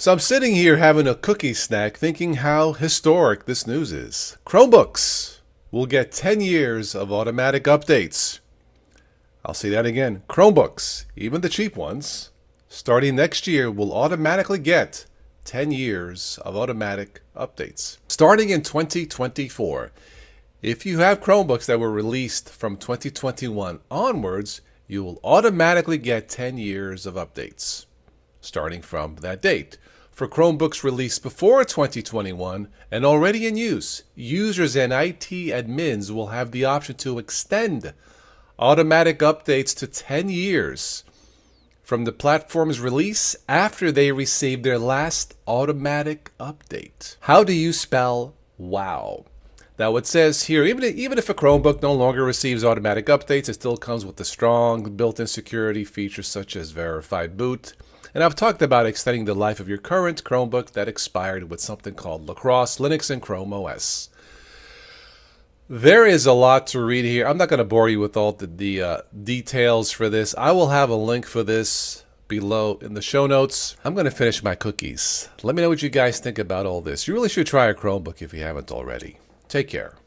So I'm sitting here having a cookie snack thinking how historic this news is. Chromebooks will get 10 years of automatic updates. I'll say that again. Chromebooks, even the cheap ones, starting next year will automatically get 10 years of automatic updates. Starting in 2024, if you have Chromebooks that were released from 2021 onwards, you will automatically get 10 years of updates starting from that date. For Chromebooks released before 2021 and already in use, users and IT admins will have the option to extend automatic updates to 10 years from the platform's release after they receive their last automatic update. How do you spell wow? Now it says here, even if a Chromebook no longer receives automatic updates, it still comes with the strong built-in security features such as verified boot. And I've talked about extending the life of your current Chromebook that expired with something called Lacrosse, Linux, and Chrome OS. There is a lot to read here. I'm not going to bore you with all the details for this. I will have a link for this below in the show notes. I'm going to finish my cookies. Let me know what you guys think about all this. You really should try a Chromebook if you haven't already. Take care.